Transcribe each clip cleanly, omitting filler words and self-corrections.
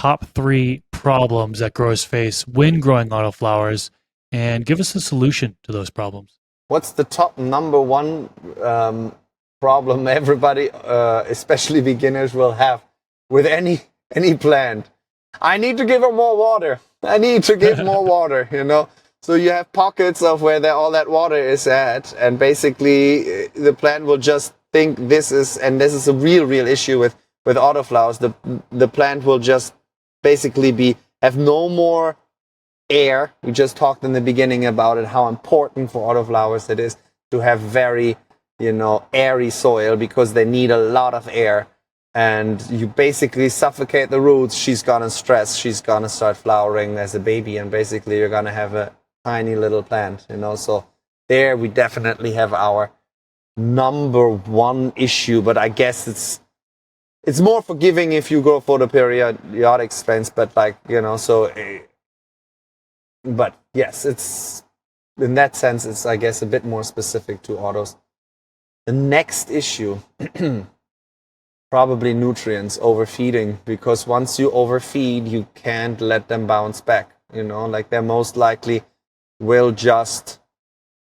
top 3 problems that growers face when growing autoflowers and give us a solution to those problems. What's the top number one problem everybody, especially beginners, will have with any plant? I need to give it more water. I need to give more water, you know. So you have pockets of where all that water is at, and basically the plant will just think this is a real issue with autoflowers. The plant will just basically have no more air. We just talked in the beginning about it, how important for autoflowers it is to have very, airy soil, because they need a lot of air. And you basically suffocate the roots. She's gonna stress. She's gonna start flowering as a baby, and basically you're gonna have a tiny little plant, So there we definitely have our number one issue. But I guess it's more forgiving if you go for the periodic strains. But but yes, it's in that sense, it's, I guess, a bit more specific to autos. The next issue, probably nutrients, overfeeding, because once you overfeed, you can't let them bounce back. They're most likely will just,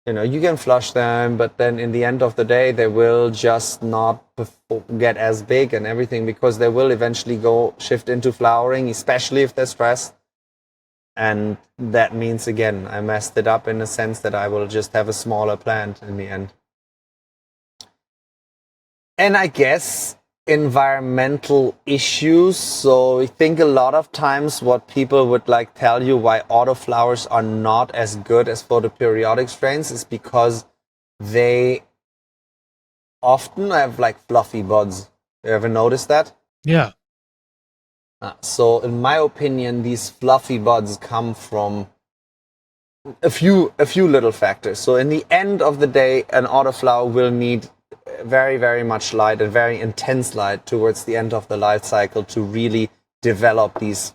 you can flush them, but then in the end of the day, they will just not get as big and everything, because they will eventually shift into flowering, especially if they're stressed. And that means, again, I messed it up in the sense that I will just have a smaller plant in the end. And I guess environmental issues. So I think a lot of times what people would tell you why autoflowers are not as good as for the periodic strains is because they often have fluffy buds. You ever notice that? Yeah. So in my opinion, these fluffy buds come from a few little factors. So in the end of the day, an autoflower will need very, very much light and very intense light towards the end of the life cycle to really develop these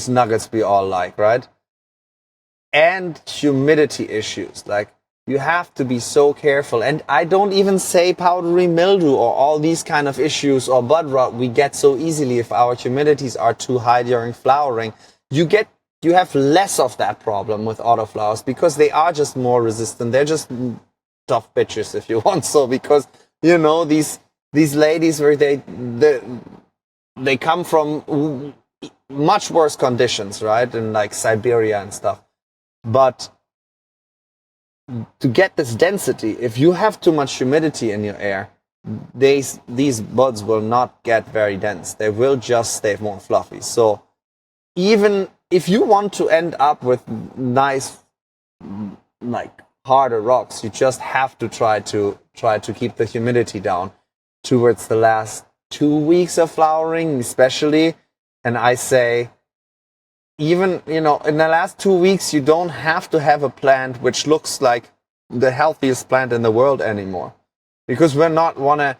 nuggets we all like, right? And humidity issues. You have to be so careful. And I don't even say powdery mildew or all these kind of issues or bud rot we get so easily if our humidities are too high during flowering. You have less of that problem with autoflowers because they are just more resistant. They're just tough bitches, if you want. So because these ladies where they come from much worse conditions, right? In Siberia and stuff. But to get this density, if you have too much humidity in your air, these buds will not get very dense. They will just stay more fluffy. So even if you want to end up with nice, harder rocks, you just have to try to keep the humidity down towards the last 2 weeks of flowering, especially. And I say, even, in the last 2 weeks, you don't have to have a plant which looks like the healthiest plant in the world anymore. Because we're not want to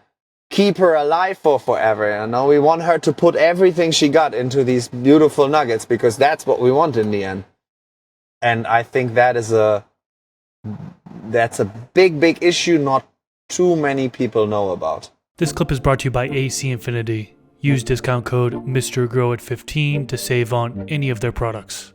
keep her alive for forever, We want her to put everything she got into these beautiful nuggets, because that's what we want in the end. And I think that's a big, big issue not too many people know about. This clip is brought to you by AC Infinity. Use discount code MrGrowIt15 to save on any of their products.